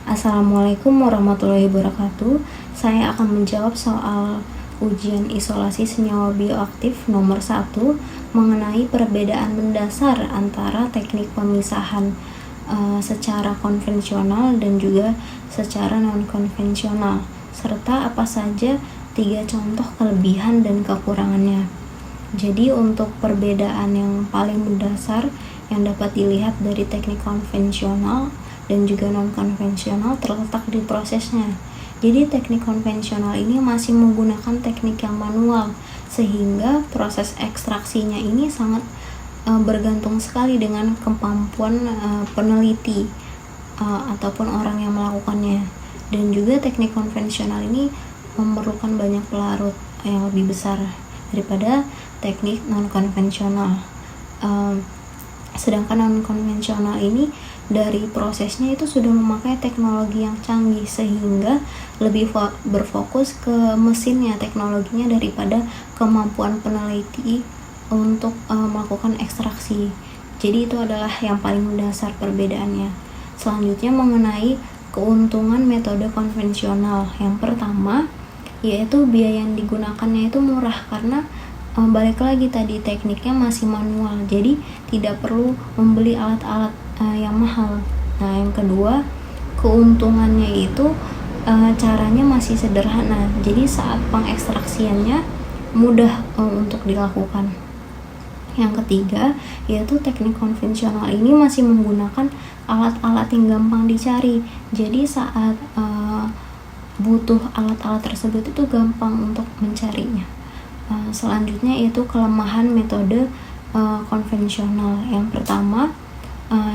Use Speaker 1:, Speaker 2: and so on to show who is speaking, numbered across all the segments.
Speaker 1: Assalamualaikum warahmatullahi wabarakatuh. Saya akan menjawab soal ujian isolasi senyawa bioaktif nomor 1 mengenai perbedaan mendasar antara teknik pemisahan secara konvensional dan juga secara non-konvensional, serta apa saja 3 contoh kelebihan dan kekurangannya. Jadi untuk perbedaan yang paling mendasar yang dapat dilihat dari teknik konvensional dan juga non-konvensional terletak di prosesnya. Jadi teknik konvensional ini masih menggunakan teknik yang manual, sehingga proses ekstraksinya ini sangat bergantung sekali dengan kemampuan peneliti ataupun orang yang melakukannya. Dan juga teknik konvensional ini memerlukan banyak pelarut yang lebih besar daripada teknik non-konvensional. Sedangkan non-konvensional ini dari prosesnya itu sudah memakai teknologi yang canggih, sehingga lebih berfokus ke mesinnya, teknologinya, daripada kemampuan peneliti untuk melakukan ekstraksi. Jadi itu adalah yang paling mendasar perbedaannya. Selanjutnya mengenai keuntungan metode konvensional. Yang pertama yaitu biaya yang digunakannya itu murah, karena balik lagi tadi tekniknya masih manual, jadi tidak perlu membeli alat-alat yang mahal. Nah, yang kedua, keuntungannya itu caranya masih sederhana, jadi saat pengekstraksiannya mudah untuk dilakukan. Yang ketiga, yaitu teknik konvensional ini masih menggunakan alat-alat yang gampang dicari, jadi saat butuh alat-alat tersebut itu gampang untuk mencarinya. Selanjutnya yaitu kelemahan metode konvensional. Yang pertama,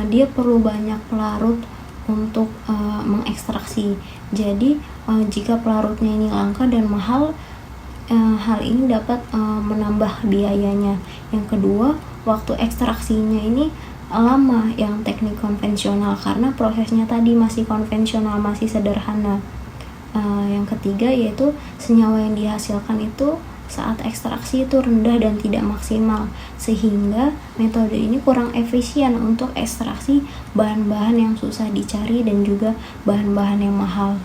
Speaker 1: dia perlu banyak pelarut untuk mengekstraksi. Jadi jika pelarutnya ini langka dan mahal, hal ini dapat menambah biayanya. Yang kedua, waktu ekstraksinya ini lama yang teknik konvensional, karena prosesnya tadi masih konvensional, masih sederhana. Yang ketiga yaitu senyawa yang dihasilkan itu saat ekstraksi itu rendah dan tidak maksimal, sehingga metode ini kurang efisien untuk ekstraksi bahan-bahan yang susah dicari dan juga bahan-bahan yang mahal.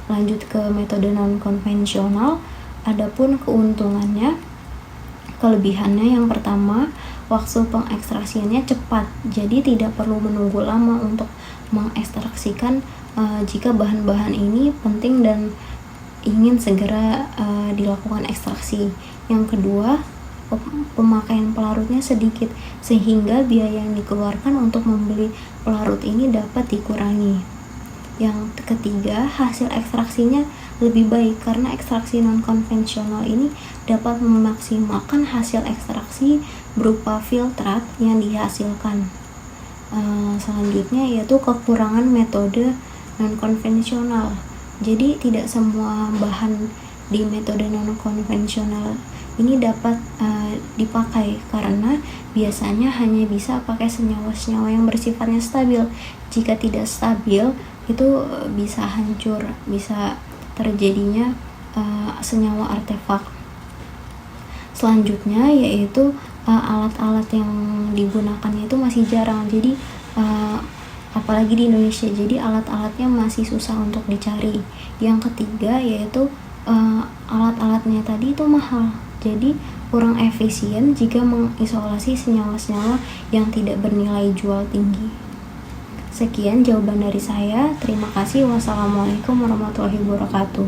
Speaker 1: Lanjut ke metode non-konvensional. Adapun keuntungannya, kelebihannya yang pertama, waktu pengekstraksiannya cepat, jadi tidak perlu menunggu lama untuk mengekstraksikan jika bahan-bahan ini penting dan ingin segera dilakukan ekstraksi. Yang kedua, pemakaian pelarutnya sedikit, sehingga biaya yang dikeluarkan untuk membeli pelarut ini dapat dikurangi. Yang ketiga, hasil ekstraksinya lebih baik, karena ekstraksi non-konvensional ini dapat memaksimalkan hasil ekstraksi berupa filtrat yang dihasilkan. Selanjutnya yaitu kekurangan metode non-konvensional. Jadi tidak semua bahan di metode non-konvensional ini dapat dipakai, karena biasanya hanya bisa pakai senyawa-senyawa yang bersifatnya stabil. Jika tidak stabil, itu bisa hancur, bisa terjadinya senyawa artefak. Selanjutnya yaitu alat-alat yang digunakannya itu masih jarang, jadi apalagi di Indonesia, jadi alat-alatnya masih susah untuk dicari. Yang ketiga yaitu alat-alatnya tadi itu mahal, jadi kurang efisien jika mengisolasi senyawa-senyawa yang tidak bernilai jual tinggi. Sekian jawaban dari saya. Terima kasih. Wassalamualaikum warahmatullahi wabarakatuh.